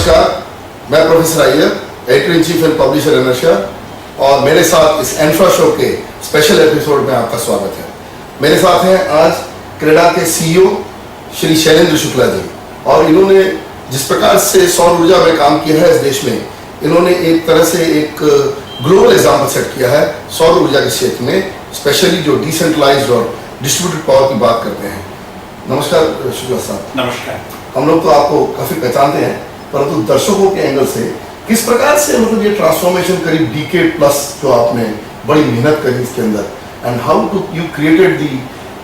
नमस्कार, मैं professor Iyer, editor in cheap and publisher inertia, और मेरे साथ इस एंफ्रा शो के स्पेशल एपिसोड में आपका स्वागत है। मेरे साथ हैं आज क्रेडा के सीईओ श्री शैलेंद्र शुक्ला जी, और इन्होंने जिस प्रकार से सौर ऊर्जा में काम किया है इस देश में, इन्होंने एक तरह से एक ग्लोबल एग्जाम्पल सेट किया है सौर ऊर्जा के क्षेत्र में, स्पेशली जो डिसेंट्रलाइज्ड और डिस्ट्रीब्यूटेड पावर की बात करते हैं। नमस्कार शुक्ला साहब। नमस्कार। हम लोग तो आपको काफ़ी पहचानते हैं, परंतु दर्शकों के एंगल से किस प्रकार से मतलब ये ट्रांसफॉर्मेशन करीब डिकेड प्लस जो आपने बड़ी मेहनत करी इसके अंदर, and how to you created the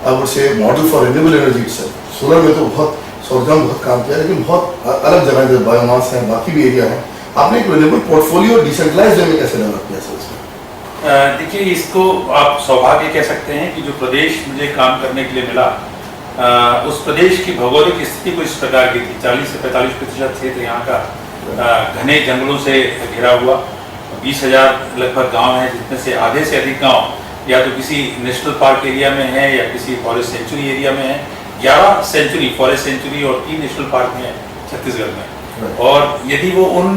I would say model for renewable energy itself. Solar में तो बहुत सौर ऊर्जा में बहुत काम किया, लेकिन बहुत अलग जगह जैसे बायोमास है, बाकी भी एरिया है, आपने एक रिन्यूएबल पोर्टफोलियो डिसेंट्रलाइज्ड वे में कैसे डेवलप किया सर इसमें? देखिए, इसको आप सौभाग्य कह सकते हैं कि जो प्रदेश मुझे काम करने के लिए मिला, उस प्रदेश की भौगोलिक स्थिति कुछ इस प्रकार की थी। 40 से 45% क्षेत्र यहाँ का घने जंगलों से घिरा हुआ, 20,000 लगभग गांव हैं, जिसमें से आधे से अधिक गांव या तो किसी नेशनल पार्क एरिया में है या किसी फॉरेस्ट सेंचुरी एरिया में है। 11 सेंचुरी, फॉरेस्ट सेंचुरी और 3 नेशनल पार्क में है छत्तीसगढ़ में, और यदि वो उन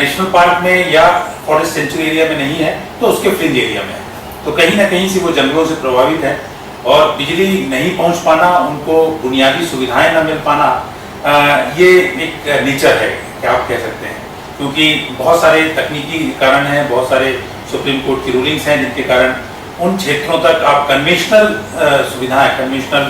नेशनल पार्क में या फॉरेस्ट सेंचुरी एरिया में नहीं है तो उसके फ्रिंज एरिया में है। तो कहीं ना कहीं से वो जंगलों से प्रभावित है, और बिजली नहीं पहुंच पाना, उनको बुनियादी सुविधाएं न मिल पाना, ये एक नेचर है क्या आप कह सकते हैं, क्योंकि बहुत सारे तकनीकी कारण हैं, बहुत सारे सुप्रीम कोर्ट की रूलिंग्स हैं, जिनके कारण उन क्षेत्रों तक आप कन्वेंशनल सुविधाएं, कन्वेंशनल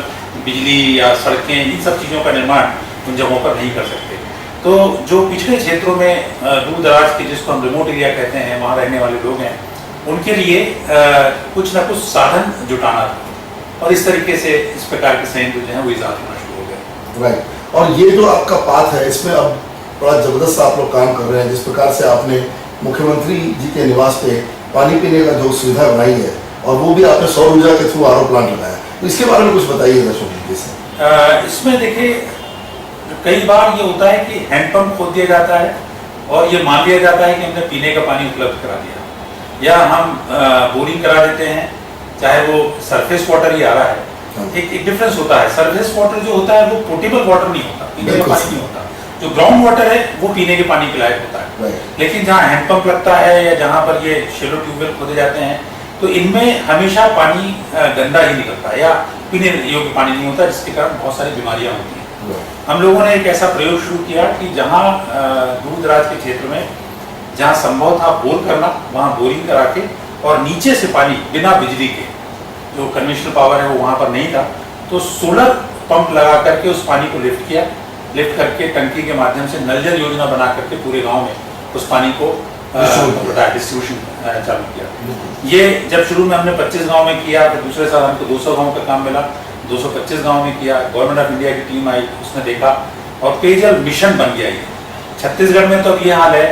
बिजली या सड़कें, इन सब चीज़ों का निर्माण उन जगहों पर नहीं कर सकते। तो जो पिछड़े क्षेत्रों में दूर दराज के, जिसको हम रिमोट एरिया कहते हैं, वहाँ रहने वाले लोग हैं, उनके लिए कुछ ना कुछ साधन जुटाना था, और इस तरीके से इस प्रकार के संयंत्र जो है वो इजाद होना शुरू हो गए। राइट। और ये जो आपका पाथ है, इसमें अब बड़ा जबरदस्त आप लोग काम कर रहे हैं। जिस प्रकार से आपने मुख्यमंत्री जी के निवास पे पानी पीने का जो सुविधा बनाई है, और वो भी आपने सौर ऊर्जा के थ्रू आरओ प्लांट लगाया, तो इसके बारे में कुछ बताइए दर्शकों से। इसमें देखिए, कई बार ये होता है कि हैंडपंप खोद दिया जाता है और ये मान लिया जाता है कि हमने पीने का पानी उपलब्ध करा दिया, या हम बोरिंग करा देते हैं, चाहे वो सरफेस वाटर ही आ रहा है। एक डिफरेंस होता है, सरफेस वाटर जो होता है वो पोर्टेबल वाटर नहीं होता, पीने का पानी नहीं होता। जो ग्राउंड वाटर है वो पीने के पानी के लायक होता है। लेकिन जहाँ हैंडपंप लगता है या जहाँ पर ये शेलो ट्यूबवेल खोदे जाते हैं, तो इनमें हमेशा पानी गंदा ही निकलता है या पीने योग्य पानी नहीं होता, जिसके कारण बहुत सारी बीमारियां होती हैं। हम लोगों ने एक ऐसा प्रयोग शुरू किया कि जहाँ दूर दराज के क्षेत्र में जहाँ संभव था बोर करना, वहाँ बोरिंग करा के, और नीचे से पानी बिना बिजली के, जो कन्वेंशनल पावर है वो वहाँ पर नहीं था, तो सोलर पंप लगा करके उस पानी को लिफ्ट किया, लिफ्ट करके टंकी के माध्यम से नल जल योजना बना करके पूरे गांव में उस पानी को डिस्ट्रीब्यूशन चालू किया। ये जब शुरू में हमने 25 गांव में किया, फिर दूसरे साल हमको 200 गांव का काम मिला, 225 गांव में किया। गवर्नमेंट ऑफ इंडिया की टीम आई, उसने देखा, और पेयजल मिशन बन गया। ये छत्तीसगढ़ में तो अब ये हाल है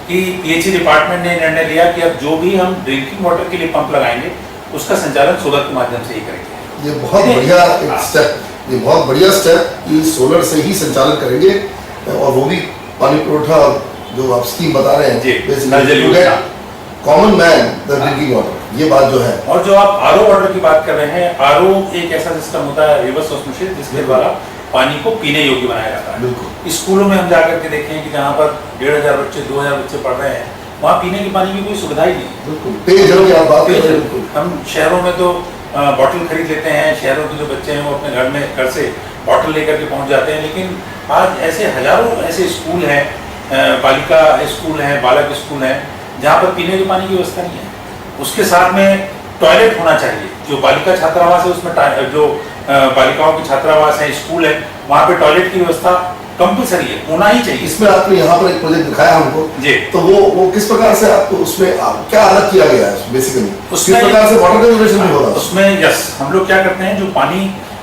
कि पीएचई डिपार्टमेंट ने निर्णय लिया कि अब जो भी हम ड्रिंकिंग वाटर के लिए पंप लगाएंगे, उसका संचालन सोलर के माध्यम से ही करेंगे। ये बहुत बढ़िया एक स्टेप, ये बहुत बढ़िया स्टेप कि सोलर से ही संचालन करेंगे, और वो भी पानी पुरोठा जो आप स्कीम बता रहे हैं, common man the drinking water, ये बात जो है। और जो आप आरओ वाटर की बात कर रहे हैं, आरओ एक ऐसा सिस्टम होता है, रिवर्स ऑस्मोसिस, जिसके द्वारा पानी को पीने योग्य बनाया जाता है। स्कूलों में हम जाकर के देखें कि जहाँ पर 1,500 बच्चे, 2,000 बच्चे पढ़ रहे हैं, वहाँ पीने के पानी की कोई सुविधा ही नहीं। पेयजल की आप बात कर रहे हैं। हम शहरों में तो बॉटल खरीद लेते हैं, शहरों के जो बच्चे हैं वो अपने घर से बॉटल लेकर के पहुँच जाते हैं, लेकिन आज ऐसे हजारों ऐसे स्कूल हैं, बालिका स्कूल हैं, बालक स्कूल हैं, जहाँ पर पीने के पानी की व्यवस्था नहीं है। उसके साथ में टॉयलेट होना चाहिए। जो बालिका छात्रावास है उसमें जो बालिकाओं की छात्रावास है, स्कूल है, वहाँ पे टॉयलेट की व्यवस्था कंपलसरी है, होना ही चाहिए। इसमें आपने यहाँ पर एक प्रोजेक्ट दिखाया हमको जी, तो वो किस प्रकार से आपको उसमें क्या अलग किया गया है बेसिकली? किस प्रकार से वाटर कंजर्वेशन भी हो रहा है उसमें? यस, हम लोग क्या करते हैं, जो पानी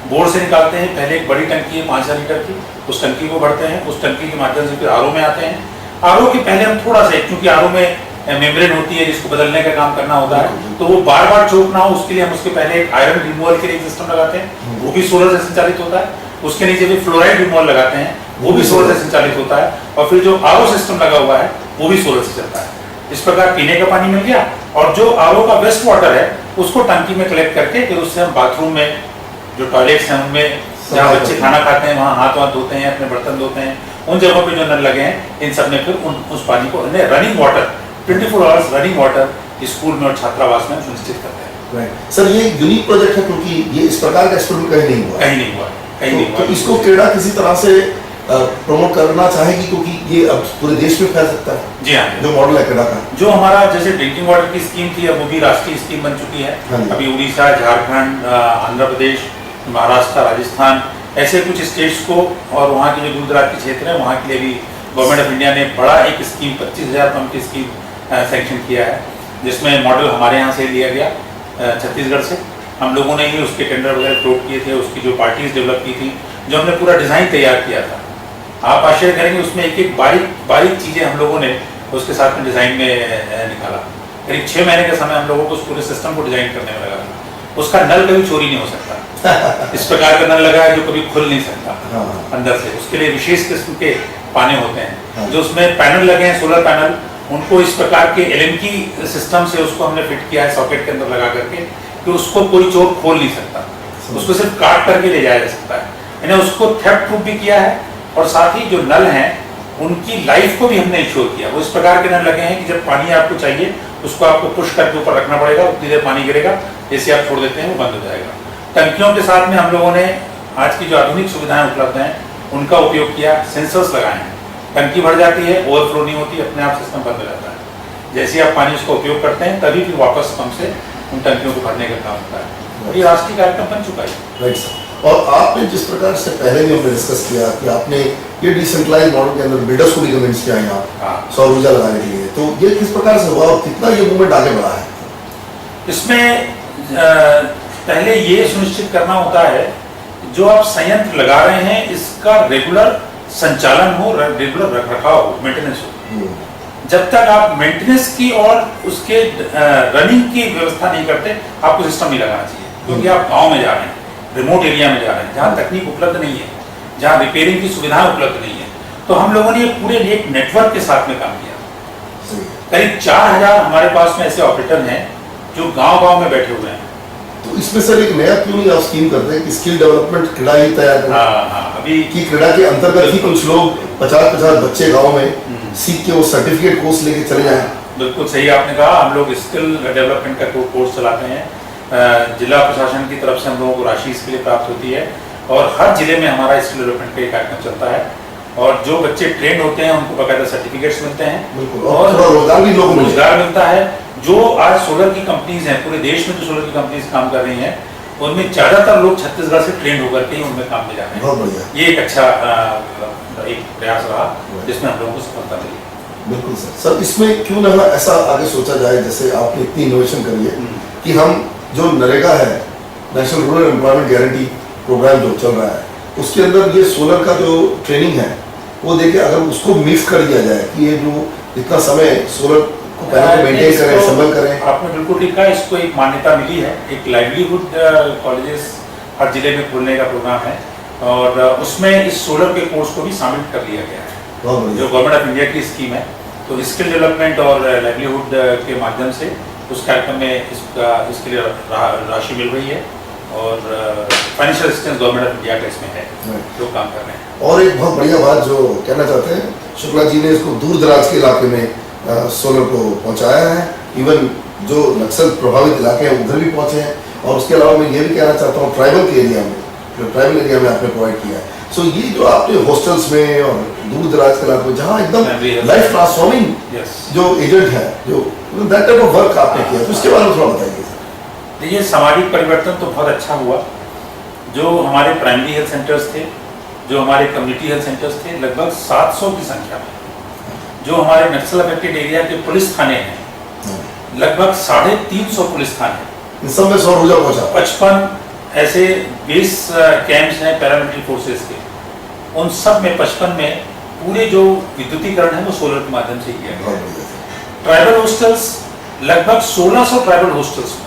बोर से निकालते हैं, पहले एक बड़ी टंकी है 5000 लीटर की, उस टंकी को भरते हैं, उस टंकी के माध्यम से फिर आरओ में आते हैं। आरओ के पहले हम थोड़ा सा, क्योंकि आरओ में मेम्ब्रेन होती है जिसको बदलने का काम करना होता है, तो वो बार बार चोक ना हो, उसके लिए हम उसके पहले एक आयरन रिमूवल के लिए सिस्टम लगाते हैं, वो भी सोलर से संचालित होता है। उसके नीचे भी फ्लोराइड रिमूवल लगाते हैं, वो भी सोलर से संचालित होता है। और फिर जो आरओ सिस्टम लगा हुआ है वो भी सोलर से चलता है। इस प्रकार पीने का पानी मिल गया, और जो आरओ का वेस्ट वाटर है उसको टंकी में कलेक्ट करके फिर उससे हम बाथरूम में, जो टॉयलेट्स हैं उनमें, जहाँ बच्चे खाना खाते हैं वहाँ हाथ धोते हैं, अपने बर्तन धोते हैं, उन जगहों पे जो नल लगे हैं इन सब में फिर उस पानी को running water 24 hours running water school में और छात्रावास में सुनिश्चित करते हैं। सर ये यूनिक प्रोजेक्ट है क्योंकि ये इस प्रकार का एक्सपेरिमेंट कहीं नहीं हुआ, कहीं नहीं हुआ, कहीं नहीं हुआ। तो इसको क्रीड़ा किसी तरह से प्रमोट करना चाहेगी क्योंकि ये अब पूरे देश में फैल सकता है। जी हाँ, जो मॉडल है क्रीड़ा का, जो हमारा जैसे ड्रिंकिंग वाटर की स्कीम थी अब वो भी राष्ट्रीय स्कीम बन चुकी है। हाँ जी। अभी उड़ीसा, झारखंड, आंध्र प्रदेश, महाराष्ट्र, राजस्थान ऐसे कुछ स्टेट्स को और वहाँ के जो दूर दराज के क्षेत्र है वहाँ के लिए भी गवर्नमेंट ऑफ इंडिया ने बड़ा एक स्कीम 25,000 पंप की स्कीम सैंक्शन किया है, जिसमें मॉडल हमारे यहाँ से लिया गया छत्तीसगढ़ से। हम लोगों ने ही उसके टेंडर वगैरह फ्लोट किए थे, उसकी जो पार्टीज डेवलप की थी, जो हमने पूरा डिज़ाइन तैयार किया था। आप आश्चर्य करेंगे उसमें एक एक बारीक चीज़ें हम लोगों ने उसके साथ में डिज़ाइन में निकाला। करीब 6 महीने का समय हम लोगों को उस पूरे सिस्टम को डिज़ाइन करने में लगा। उसका नल कभी चोरी नहीं हो सकता इस प्रकार का नल लगा है जो कभी खुल नहीं सकता अंदर से। उसके लिए विशेष किस्म के पाने होते हैं जो उसमें पैनल लगे हैं, सोलर पैनल, उनको इस प्रकार के एलएनकी सिस्टम से उसको हमने फिट किया है सॉकेट के अंदर लगा करके कि उसको कोई चोर खोल नहीं सकता, उसको सिर्फ काट करके ले जाया जा सकता है। इन्हें उसको थेफ्ट प्रूफ भी किया है और साथ ही जो नल हैं उनकी लाइफ को भी हमने इंश्योर किया। वो इस प्रकार के नल लगे हैं कि जब पानी आपको चाहिए उसको आपको पुश करके ऊपर रखना पड़ेगा, उतनी देर पानी गिरेगा, जैसे आप छोड़ देते हैं वो बंद हो जाएगा। टंकियों के साथ में हम लोगों ने आज की जो आधुनिक सुविधाएं उपलब्ध हैं उनका उपयोग किया, सेंसर्स लगाए हैं। टंकी भर जाती है, ओवरफ्लो नहीं होती, अपने आप सिस्टम बंद हो जाता है। जैसे ही आप पानी उसका उपयोग करते हैं तभी फिर वापस पंप से उन टंकियों को भरने का काम होता है। और ये राष्ट्रीय कार्यक्रम बन चुका है। Right sir. और आपने जिस प्रकार से पहले भी हमने डिस्कस किया कि आपने ये डिसेंट्रलाइज मॉडल के अंदर बिल्डर्स को भी कन्विंस किया यहाँ सौर ऊर्जा लगाने के लिए, तो ये किस प्रकार से हुआ और कितना ये मूवमेंट आगे बढ़ा है? इसमें पहले ये सुनिश्चित करना होता है जो आप संयंत्र लगा रहे हैं इसका रेगुलर संचालन हो, रेगुलर रखरखाव हो, मेंटेनेंस हो। जब तक आप मेंटेनेंस की और उसके रनिंग की व्यवस्था नहीं करते आपको सिस्टम नहीं लगाना चाहिए, क्योंकि आप गांव में जा रहे हैं, रिमोट एरिया में जा रहे हैं जहाँ तकनीक उपलब्ध नहीं है, जहाँ रिपेयरिंग की सुविधाएं उपलब्ध नहीं है। तो हम लोगों ने पूरे एक नेटवर्क के साथ में काम किया। करीब 4,000 हमारे पास में ऐसे ऑपरेटर हैं जो गांव-गांव में बैठे हुए हैं। तो इसमें सर एक नया क्यों नहीं आप स्कीम करते हैं कि स्किल डेवलपमेंट क्रीड़ा ही तैयार करें? हाँ, अभी कि क्रीड़ा के अंतर्गत ही कुछ लोग 50-50 बच्चे गाँव में सीख के वो सर्टिफिकेट कोर्स लेके चले जाएं। बिल्कुल सही आपने कहा। हम लोग स्किल डेवलपमेंट का कोर्स चलाते हैं। जिला प्रशासन की तरफ से हम लोगों को राशि इसके लिए प्राप्त होती है और हर जिले में हमारा स्किल डेवलपमेंट का कार्यक्रम चलता है और जो बच्चे ट्रेंड होते हैं उनको बकायदा सर्टिफिकेट्स मिलते हैं और रोजगार भी लोगों को रोजगार मिलता है। जो आज सोलर की कंपनीज हैं पूरे देश में, जो सोलर की कंपनीज काम कर रही हैं उनमें ज्यादातर लोग छत्तीसगढ़ से ट्रेंड होकर के ही उनमें काम में जा रहे हैं। बहुत बढ़िया, ये एक अच्छा एक प्रयास रहा जिसमें हम लोगों को सफलता मिली। बिल्कुल सर। सर इसमें क्यों ना ऐसा आगे सोचा जाए, जैसे आपने इतनी इनोवेशन करी है कि हम जो नरेगा है, national rural employment guarantee programme जो चल रहा है, उसके अंदर ये सोलर का जो ट्रेनिंग है वो देखे अगर उसको मिक्स कर दिया जाए कि ये जो इतना समय सोलर को पहले मेंटेन करें, संभल करें। आपने बिल्कुल ठीक कहा। इसको एक मान्यता मिली है, एक लाइवलीहुड कॉलेजेस हर जिले में खोलने का प्रोग्राम है और उसमें इस सोलर के कोर्स को भी शामिल कर लिया गया है जो गवर्नमेंट ऑफ इंडिया की स्कीम है। तो स्किल डेवलपमेंट और लाइवलीहुड के माध्यम से उस कार्यक्रम में इसके लिए राशि मिल रही है और financial assistance government of India का इसमें है जो काम कर रहे हैं। और एक बहुत बढ़िया बात जो कहना चाहते हैं, शुक्ला जी ने इसको दूर दराज के इलाके में सोलर को पहुंचाया है। इवन जो नक्सल प्रभावित इलाके हैं उधर भी पहुंचे हैं और उसके अलावा मैं ये भी कहना चाहता हूँ ट्राइबल के एरिया में, जो ट्राइबल एरिया में आपने प्रोवाइड किया है। सो ये जो आपने हॉस्टल्स में और दूर दराज के इलाके में जहाँ एकदम लाइफ ट्रांसफॉर्मिंग जो एजेंट है, जो दैट टाइप ऑफ वर्क आपने किया, तो उसके बारे में थोड़ा बताइए। देखिए सामाजिक परिवर्तन तो बहुत अच्छा हुआ। जो हमारे प्राइमरी हेल्थ सेंटर्स थे, जो हमारे कम्युनिटी हेल्थ सेंटर्स थे, लगभग 700 की संख्या में, जो हमारे नक्सल अफेक्टेड एरिया के पुलिस थाने हैं लगभग 350 पुलिस थाने, इन सब में सौर ऊर्जा पहुंचा। 55 ऐसे बेस कैंप्स हैं पैरामिलिट्री फोर्सेस के, उन सब में 55 में पूरे जो विद्युतीकरण है वो सोलर के माध्यम से किया गया। ट्राइबल हॉस्टल्स लगभग 1600 ट्राइबल हॉस्टल्स में,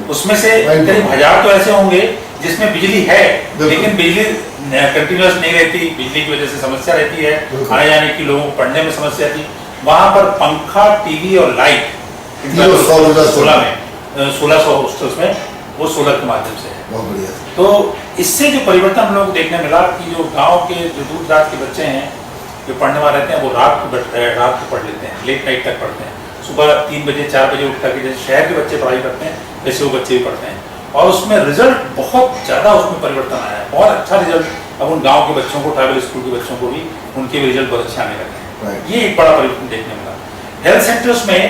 उसमें से करीब 1000 तो ऐसे होंगे जिसमें बिजली है लेकिन बिजली कंटिन्यूअस नहीं रहती, बिजली की वजह से समस्या रहती है, आने जाने की, लोगों को पढ़ने में समस्या थी। वहां पर पंखा, टीवी और लाइट 1600 हॉस्टल्स में वो सोलर के माध्यम से है। बहुत बढ़िया। तो इससे जो परिवर्तन हम लोग को देखने मिला कि जो गांव के जो दूर दराज के बच्चे हैं जो पढ़ने वाले रहते हैं वो रात को पढ़ लेते हैं, लेट नाइट तक पढ़ते हैं, सुबह 3 बजे 4 बजे उठ करके जैसे शहर के बच्चे पढ़ाई करते हैं वैसे वो बच्चे भी पढ़ते हैं, और उसमें रिजल्ट बहुत ज़्यादा उसमें परिवर्तन आया है, बहुत अच्छा रिजल्ट। अब उन गाँव के बच्चों को, ट्राइबल स्कूल के बच्चों को भी उनके भी रिजल्ट बहुत अच्छे आने लगे हैं। ये एक बड़ा परिवर्तन देखने मिला। हेल्थ सेंटर्स में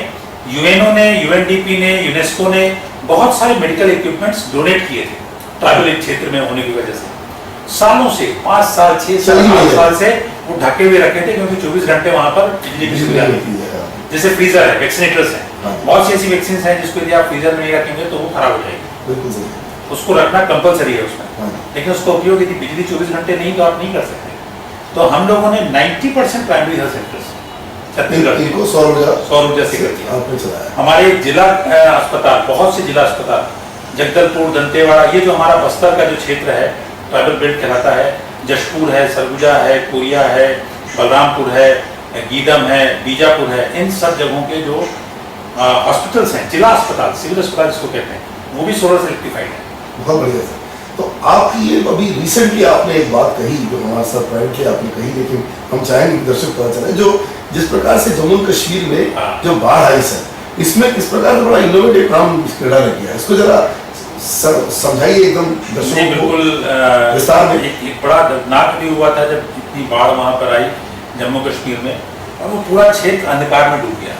यूएनओ ने, यूएनडीपी ने, यूनेस्को ने बहुत सारे मेडिकल इक्विपमेंट्स डोनेट किए थे ट्राइबल क्षेत्र में होने की वजह से। सालों से 5 साल 6 साल 8 साल से वो ढके हुए रखे थे, क्योंकि 24 घंटे वहां पर बिजली की सुविधा है। जैसे फ्रीजर है, वैक्सीनेटर्स हैं, बहुत सी ऐसी वैक्सीन हैं जिसको यदि आप फ्रीजर में नहीं रखेंगे तो वो खराब हो जाएगी, उसको रखना कंपलसरी है उसमें, लेकिन उसका उपयोग यदि बिजली 24 घंटे नहीं तो आप नहीं कर सकते। तो हम लोगों ने 90% प्राइमरी हेल्थ सेंटर्स छत्तीसगढ़ सौर ऊर्जा से कर दिया। हमारे जिला अस्पताल, बहुत से जिला अस्पताल, जगदलपुर, दंतेवाड़ा, ये जो हमारा बस्तर का जो क्षेत्र है ट्राइबल बेल्ट कहलाता है, जशपुर है, सरगुजा है, कोरिया है, बलरामपुर है, गीदम है, बीजापुर है, इन सब जगहों के जो हॉस्पिटल्स हैं, जिला अस्पताल, सिविल अस्पताल जिसको कहते हैं, वो भी सोलर से इलेक्ट्रीफाइड है। बहुत बढ़िया सर। तो आपकी ये अभी रिसेंटली आपने एक बात कही जो हमारे साथ प्राइवेटली आपने कही, लेकिन हम चाहेंगे दर्शक पता चले, जो जिस प्रकार से जम्मू कश्मीर में जो बाढ़ आई सर, इसमें किस प्रकार से बड़ा इनोवेटिव काम क्रीड़ा ने किया, इसको जरा समझाइए एकदम दर्शकों को विस्तार में। एक बड़ा दर्दनाक भी हुआ था जब इतनी बाढ़ वहां पर आई जम्मू कश्मीर में, और वो पूरा क्षेत्र अंधकार में डूब गया।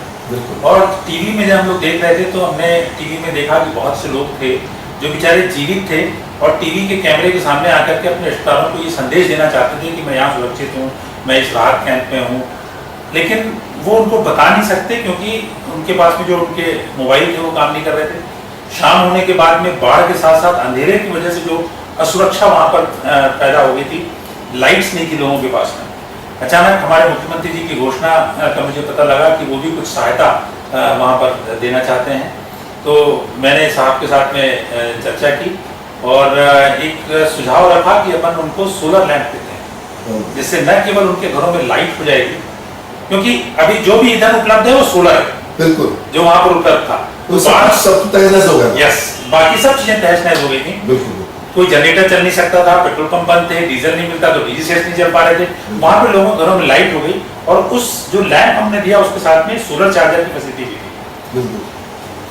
और टीवी में जब हम लोग देख रहे थे तो हमने टीवी में देखा कि बहुत से लोग थे जो बेचारे जीवित थे और टीवी के कैमरे के सामने आकर के अपने रिश्तेदारों को ये संदेश देना चाहते थे कि मैं यहाँ सुरक्षित हूँ, मैं इस राहत कैंप में हूँ, लेकिन वो उनको बता नहीं सकते क्योंकि उनके पास में जो उनके मोबाइल थे वो काम नहीं कर रहे थे। शाम होने के बाद में बाढ़ के साथ साथ अंधेरे की वजह से जो असुरक्षा वहाँ पर पैदा हो गई थी, लाइट्स नहीं थी लोगों के पास में। अचानक हमारे मुख्यमंत्री जी की घोषणा का मुझे पता लगा कि वो भी कुछ सहायता वहाँ पर देना चाहते हैं, तो मैंने साहब के साथ में चर्चा की और एक सुझाव रखा कि अपन उनको सोलर लैंप देते हैं, जिससे न केवल उनके घरों में लाइट हो जाएगी, क्योंकि अभी जो भी ईंधन उपलब्ध है वो सोलर है, बिल्कुल जो वहाँ पर उपलब्ध था, तो सब तहस हो गया। यस, बाकी सब चीजें तहस नहस हो गई थी। बिल्कुल, कोई जनरेटर चल नहीं सकता था, पेट्रोल पंप बंद थे, डीजल नहीं मिलता तो डीजी सेट नहीं चल पा रहे थे, वहाँ पे लोगों के घरों में लाइट हो गई और उस जो लैंप हमने दिया उसके साथ में सोलर चार्जर की फैसिलिटी भी थी। बिल्कुल,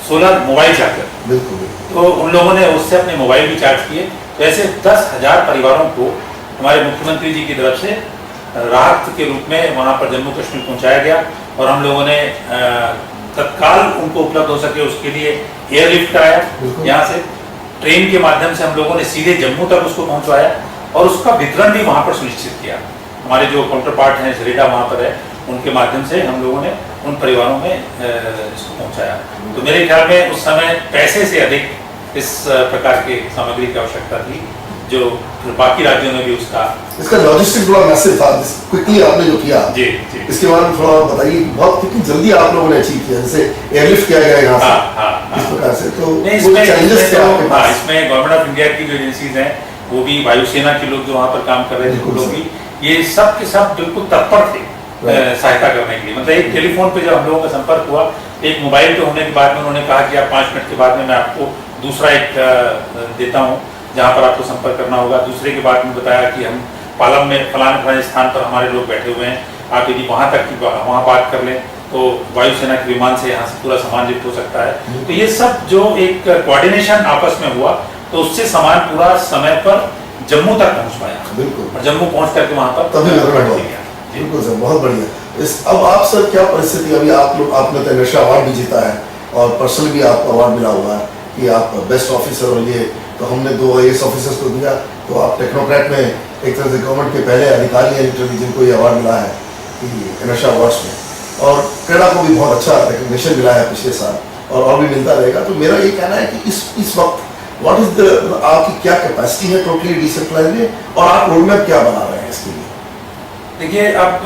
सोलर मोबाइल चार्जर। बिल्कुल, तो उन लोगों ने उससे अपने मोबाइल भी चार्ज किए। तो ऐसे 10,000 परिवारों को हमारे मुख्यमंत्री जी की तरफ से राहत के रूप में वहाँ पर जम्मू कश्मीर पहुँचाया गया और हम लोगों ने तत्काल उनको उपलब्ध हो सके उसके लिए एयरलिफ्ट कराया, यहाँ से ट्रेन के माध्यम से हम लोगों ने सीधे जम्मू तक उसको पहुंचवाया और उसका वितरण भी वहां पर सुनिश्चित किया। हमारे जो काउंटर पार्ट हैं जरेडा वहां पर है, उनके माध्यम से हम लोगों ने उन परिवारों में इसको पहुंचाया। तो मेरे ख्याल में उस समय पैसे से अधिक इस प्रकार की सामग्री की आवश्यकता थी, जो बाकी राज्यों ने भी इसका लॉजिस्टिक बड़ा मैसिव था, क्विकली आपने जो किया जी, इसके बारे में थोड़ा बताइए। बहुत कितनी जल्दी आप लोगों ने अचीव किया, जैसे एयरलिफ्ट किया गया यहाँ से इस प्रकार से, तो इसमें गवर्नमेंट ऑफ इंडिया की जो एजेंसीज हैं वो भी, वायुसेना के लोग जो वहाँ पर काम कर रहे थे वो लोग भी, ये सब के सब बिल्कुल तत्पर थे सहायता करने के लिए। मतलब एक टेलीफोन पे जब हम लोगों का संपर्क हुआ, एक मोबाइल पे होने के बाद में उन्होंने कहा कि आप 5 मिनट के बाद में मैं आपको दूसरा एक देता हूँ जहाँ पर आपको संपर्क करना होगा। दूसरे के बाद में बताया कि हम पालम में फलाने स्थान पर हमारे लोग बैठे हुए हैं, आप यदि वहाँ तक की वहाँ बात कर लें तो वायुसेना के विमान से यहाँ से पूरा सामान लिफ्ट हो सकता है। तो ये सब जो एक कोऑर्डिनेशन आपस में हुआ तो उससे सामान पूरा समय पर जम्मू तक पहुँच पाया। बिल्कुल, और जम्मू पहुँच करके वहाँ पर बिल्कुल सर, बहुत बढ़िया। अब आप सर क्या परिस्थिति, अभी आपने तो नशा अवार्ड भी जीता है और पर्सनल भी आपको अवार्ड मिला हुआ है कि आप बेस्ट ऑफिसर, और ये तो हमने 2 IAS ऑफिसर्स को दिया, तो आप टेक्नोक्रेट में एक तरह से गवर्नमेंट के पहले अधिकारी हैं जिनको ये अवार्ड मिला है कि नशा अवार्ड्स में, और क्रीड़ा को भी बहुत अच्छा रिकग्निशन मिला है पिछले साल और भी मिलता रहेगा। तो मेरा ये कहना है कि इस वक्त व्हाट इज द आपकी क्या कैपेसिटी है टोटली डिसेंट्रलाइज में, और आप रोड मैप क्या बना रहे हैं इसके लिए? देखिए, अब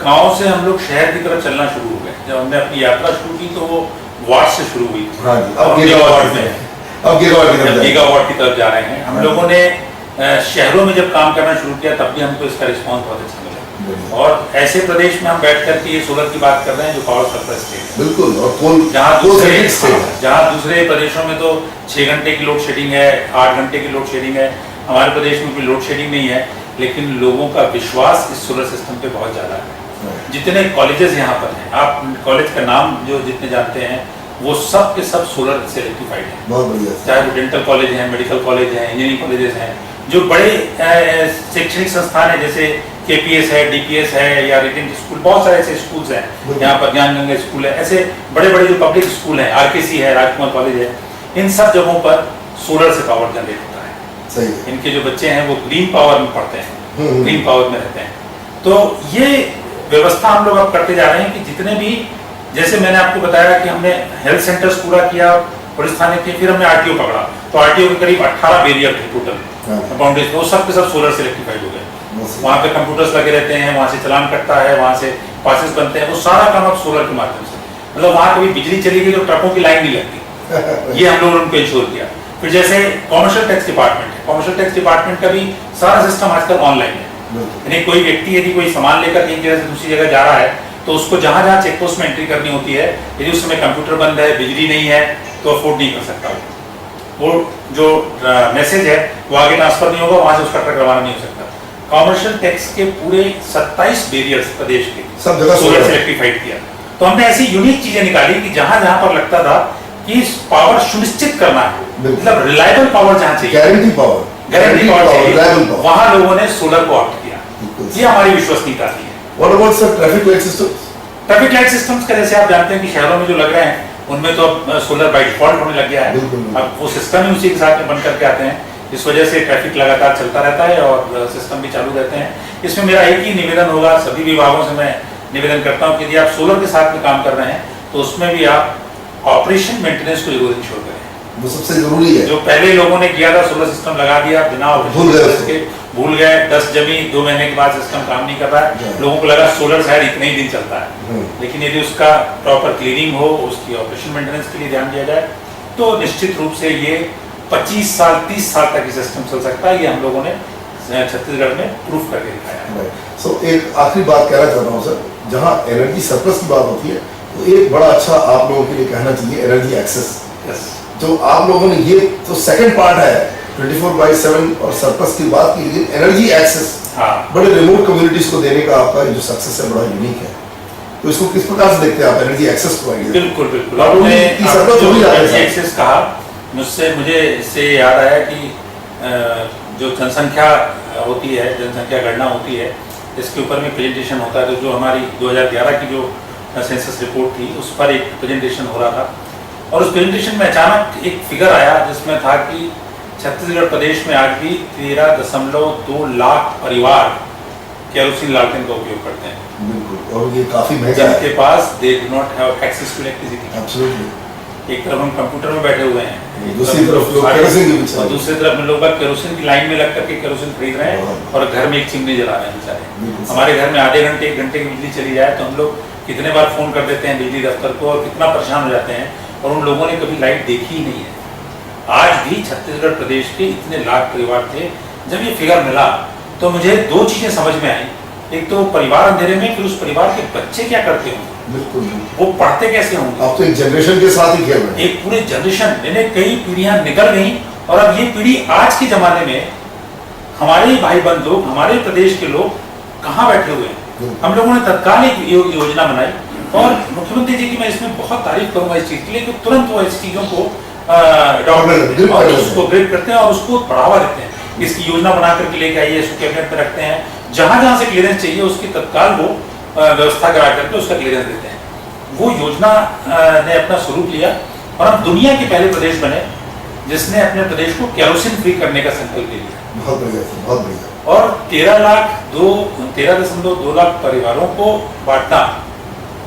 गांव से हम लोग शहर की तरफ चलना शुरू हो गए। जब हमने अपनी यात्रा शुरू की तो वो वार्ड से शुरू हुई थी। हाँ जी, अब गीगावाट की तरफ जा रहे हैं हम लोगों ने। शहरों में जब काम करना शुरू किया तब भी हमको इसका रिस्पॉन्स बहुत अच्छा मिला। बढ़िया। और ऐसे प्रदेश में हम बैठ करके ये सोलर की बात कर रहे हैं जो पावर सरप्लस स्टेट है। बिल्कुल। और कोल जहाँ कोल दूसरे सेटिंग स्टेट है। जहाँ दूसरे प्रदेशों में तो 6 घंटे की लोड शेडिंग है, 8 घंटे की लोड शेडिंग है। हमारे प्रदेश में कोई लोड शेडिंग नहीं है, लेकिन लोगों का विश्वास इस सोलर सिस्टम पे बहुत ज़्यादा है। जितने कॉलेजेस यहाँ पर हैं, आप कॉलेज का नाम जो जितने जानते हैं, वो सब के सब सोलर से इलेक्ट्रीफाइड है। बहुत बढ़िया। चाहे वो डेंटल कॉलेज हैं, मेडिकल कॉलेज हैं, इंजीनियरिंग कॉलेजेस हैं, जो बड़े शैक्षणिक संस्थान है जैसे KPS है, DPS है या रेटेंट स्कूल, बहुत सारे ऐसे स्कूल्स हैं। यहाँ पर ज्ञान गंगा स्कूल है, ऐसे बड़े बड़े जो पब्लिक स्कूल हैं, RKC है, राजकुमार कॉलेज है, इन सब जगहों पर सोलर से पावर जनरेट होता है। सही है। इनके जो बच्चे हैं वो ग्रीन पावर में पढ़ते हैं, ग्रीन पावर में रहते हैं। तो ये व्यवस्था हम लोग अब करते जा रहे हैं कि जितने भी, जैसे मैंने आपको बताया कि हमने हेल्थ सेंटर्स पूरा किया, पुलिस थाने किए, फिर हमने RTO पकड़ा, तो RTO के करीब 18 बैरियर थे टोटल बाउंड्रीज, वो सब के सब सोलर से इलेक्ट्रीफाइड हो गए। वहाँ पे कंप्यूटर्स लगे रहते हैं, वहाँ से चलान कटता है, वहाँ से पासेस बनते हैं, वो सारा काम अब सोलर के माध्यम से। मतलब वहाँ कभी बिजली चली गई तो ट्रकों की लाइन नहीं लगती, ये हम लोगों ने उनको इंश्योर किया। फिर जैसे कॉमर्शियल टैक्स डिपार्टमेंट है, कॉमर्शियल टैक्स डिपार्टमेंट का भी सारा सिस्टम आजकल ऑनलाइन है। यानी कोई व्यक्ति यदि कोई सामान लेकर एक जगह से दूसरी जगह जा रहा है, तो उसको जहाँ जहाँ चेक पोस्ट में एंट्री करनी होती है, यदि उस समय कंप्यूटर बंद है, बिजली नहीं है, तो अफोर्ड नहीं कर सकता। वो जो मैसेज है वो आगे ट्रांसफर नहीं होगा, वहाँ से उसका ट्रक रवाना नहीं हो सकता। कॉमर्शियल टैक्स के पूरे 27 बैरियर्स प्रदेश के सब जगह सोलर से इलेक्ट्रीफाइड किया। तो हमने ऐसी यूनिक चीजें निकाली कि जहां जहां पर लगता था कि पावर सुनिश्चित करना है, मतलब रिलायबल पावर जहां चाहिए, गारंटी पावर चाहिए, वहां लोगों ने सोलर को ऑप्ट किया। ये हमारी विश्वसनीयता थी। What about sir traffic light systems? Traffic light systems का जैसे आप जानते हैं कि शहरों में जो लग रहे हैं उनमें तो अब सोलर बाय डिफॉल्ट होने लग गया है। अब वो सिस्टम ही उसी के साथ में बन करके आते हैं, इस वजह से ट्रैफिक लगातार चलता रहता है और सिस्टम भी चालू रहते हैं। इसमें मेरा एक ही निवेदन होगा, सभी विभागों से मैं निवेदन करता हूँ कि यदि आप सोलर के साथ में काम कर रहे हैं तो उसमें भी आप ऑपरेशन मेंटेनेंस को जरूर इंश्योर करें। वो सबसे जरूरी है। जो पहले लोगों ने किया था, सोलर सिस्टम लगा दिया बिना भूल गए, 10 जमी 2 महीने के बाद सिस्टम काम नहीं कर रहा है, लोगों को लगा सोलर शायद इतने ही दिन चलता है। लेकिन यदि उसका प्रॉपर क्लीनिंग हो, उसकी ऑपरेशन मेंटेनेंस के लिए ध्यान दिया जाए, तो निश्चित रूप से ये 25 साल 30 साल तक ये सिस्टम चल सकता है। ये हम लोगों ने छत्तीसगढ़ में प्रूफ करके दिखाया है। सो एक आखिरी बात कहना चाहता हूँ सर, जहाँ एनर्जी सरप्लस की बात होती है तो एक बड़ा अच्छा आप लोगों के लिए कहना चाहिए एनर्जी एक्सेस। जो आप लोगों ने, ये तो सेकंड पार्ट है 24/7 और सरप्लस की बात की, लेकिन एनर्जी एक्सेस बड़े रिमोट कम्युनिटीज को देने का आपका जो सक्सेस है बड़ा यूनिक है। तो इसको किस प्रकार से देखते हैं आप, एनर्जी एक्सेस को? बिल्कुल बिल्कुल, आपने एनर्जी एक्सेस कहा, मुझे इससे याद आया कि जो जनसंख्या होती है, जनसंख्या गणना होती है, इसके ऊपर में प्रेजेंटेशन होता है। तो जो हमारी 2011 की जो सेंसस रिपोर्ट थी उस पर एक प्रेजेंटेशन हो रहा था, और उस प्रेजेंटेशन में अचानक एक फिगर आया जिसमें था कि छत्तीसगढ़ प्रदेश में आज भी 13.2 लाख परिवार केरोसिन लालटेन का उपयोग करते हैं। बिल्कुल, और ये काफी महंगा है। जिनके पास they do not have access to electricity. Absolutely. एक तरफ हम कंप्यूटर में बैठे हुए हैं, दूसरी तरफ लोग केरोसिन के पीछे, और दूसरी तरफ में लोग केरोसिन की लाइन में लग करके केरोसिन खरीद रहे हैं और घर में एक चिमनी जला रहे हैं बेचारे। हमारे घर में आधे घंटे 1 घंटे की बिजली चली जाए तो हम लोग कितने बार फोन कर देते हैं बिजली दफ्तर को, और कितना परेशान हो जाते हैं, और उन लोगों ने कभी लाइट देखी ही नहीं है। आज भी छत्तीसगढ़ प्रदेश के इतने लाख परिवार थे। जब ये फिगर मिला तो मुझे 2 चीजें समझ में आई। एक तो परिवार अंधेरे में, फिर उस परिवार के बच्चे क्या करते होंगे, बिल्कुल वो पढ़ते कैसे होंगे। आप तो एक जनरेशन के साथ ही खेल रहे हैं, एक पूरे जनरेशन, यानी कई पीढ़ियां निकल गई, और अब ये पीढ़ी आज के जमाने में हमारे भाई बंद लोग, हमारे प्रदेश के लोग कहाँ बैठे हुए हैं। हम लोगों ने तत्काल एक योजना बनाई, और मुख्यमंत्री जी की मैं इसमें बहुत तारीफ करूंगा इस चीज के लिए कि तुरंत वो ऐसी चीजों को और उसको ग्रिप करते हैं और उसको बढ़ावा देते हैं। इसकी योजना बना करके लेके आइए, इसको कैबिनेट में रखते हैं, जहां जहां से क्लियरेंस चाहिए उसकी तत्काल वो व्यवस्था करा करके उसका क्लियरेंस देते हैं। वो योजना ने अपना स्वरूप लिया, और हम दुनिया के पहले प्रदेश बने जिसने अपने प्रदेश को केरोसिन फ्री करने का संकल्प ले लिया। बहुत बढ़िया, बहुत बढ़िया। और 13.2 लाख परिवारों को बांटना,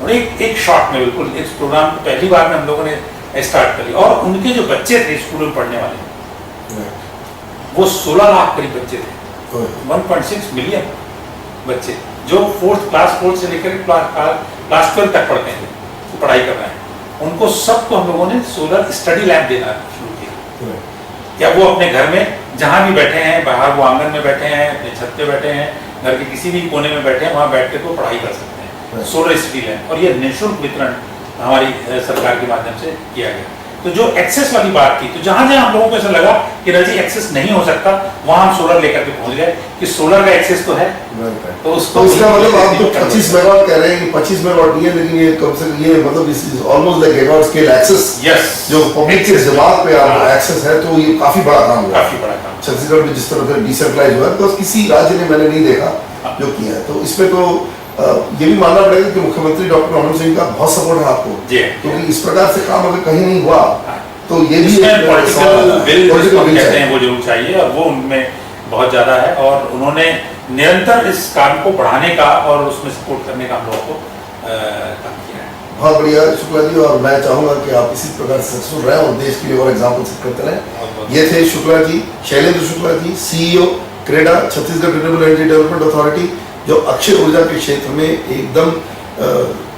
और एक शॉट में, बिल्कुल इस प्रोग्राम को पहली बार में हम लोगों ने स्टार्ट करी। और उनके जो बच्चे थे स्कूल में पढ़ने वाले, वो 16 लाख करीब बच्चे थे, 1.6 मिलियन बच्चे जो 4th क्लास से लेकर क्लास 12 तक पढ़ते हैं, तो पढ़ाई कर रहे हैं। उनको सबको हम लोगों ने सोलर स्टडी लैब देना शुरू किया। क्या वो अपने घर में जहाँ भी बैठे हैं, बाहर वो आंगन में बैठे हैं, अपने छत पे बैठे हैं, घर के किसी भी कोने में बैठे हैं, वहाँ बैठ के तो पढ़ाई कर सकते हैं सोलर स्टील है। और ये निःशुल्क वितरण हमारी सरकार के माध्यम से किया गया। तो जो एक्सेस वाली बात थी, तो जहाँ जहाँ हम लोगों को ऐसा लगा कि एनर्जी एक्सेस नहीं हो सकता, वहाँ हम सोलर लेकर के पहुँच गए कि सोलर का एक्सेस तो है। तो उसको इसका मतलब आप तो 25 मेगावाट कह रहे हैं कि 25 मेगावाट नहीं है, लेकिन ये कम से कम ये मतलब इस almost like gigawatt scale access. Yes, जो पब्लिक के दिमाग पे आप एक्सेस है, तो ये काफी बड़ा काम हुआ। काफी बड़ा काम छत्तीसगढ़ में जिस तरह से डिसेंट्रलाइज हुआ है, तो किसी राज्य ने मैंने नहीं देखा जो किया है। तो इसमें तो ये भी मानना पड़ेगा कि मुख्यमंत्री डॉक्टर मनमोहन सिंह का बहुत सपोर्ट है आपको, क्योंकि इस प्रकार से काम अगर कहीं नहीं हुआ तो ये भी पॉलिटिकल विल कहते चाहिए। हैं वो जरूर चाहिए, और वो उनमें बहुत ज्यादा है। और उन्होंने निरंतर इस काम को बढ़ाने का और उसमें सपोर्ट करने का हम लोगों को काम किया है। बहुत बढ़िया शुक्ला जी, और मैं चाहूंगा कि आप इसी प्रकार से सक्सेसफुल रहे और देश के लिए और एग्जाम्पल सेट करते रहे। ये थे Shukla ji, Shailendra Shukla ji, CEO CREDA, Chhattisgarh renewable energy development authority, जो अक्षय ऊर्जा के क्षेत्र में एकदम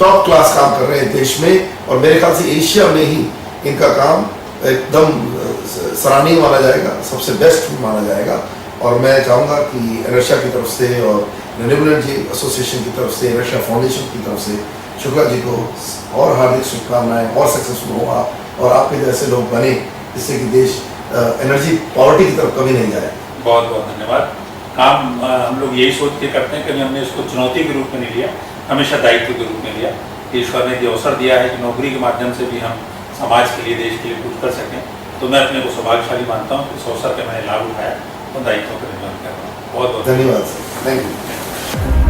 टॉप क्लास काम कर रहे हैं देश में, और मेरे ख्याल से एशिया में ही इनका काम एकदम सराहनीय माना जाएगा, सबसे बेस्ट माना जाएगा। और मैं चाहूँगा कि एनर्शिया की तरफ से और रिन्यूएबल एनर्जी एसोसिएशन की तरफ से, एनर्शिया फाउंडेशन की तरफ से शुक्ला जी को और हार्दिक शुभकामनाएं, और सक्सेसफुल हो आप और आपके जैसे लोग बने, जिससे कि देश एनर्जी पॉवर्टी की तरफ कभी नहीं जाए। बहुत बहुत धन्यवाद। काम हम लोग यही सोच के करते हैं, कभी हमने इसको चुनौती के रूप में नहीं लिया, हमेशा दायित्व के रूप में लिया। ईश्वर ने जो अवसर दिया है कि नौकरी के माध्यम से भी हम समाज के लिए, देश के लिए कुछ कर सकें, तो मैं अपने को सौभाग्यशाली मानता हूँ कि इस अवसर का मैंने लाभ उठाया और दायित्वों का निर्वहन कर रहा हूँ। बहुत बहुत धन्यवाद सर, थैंक यू।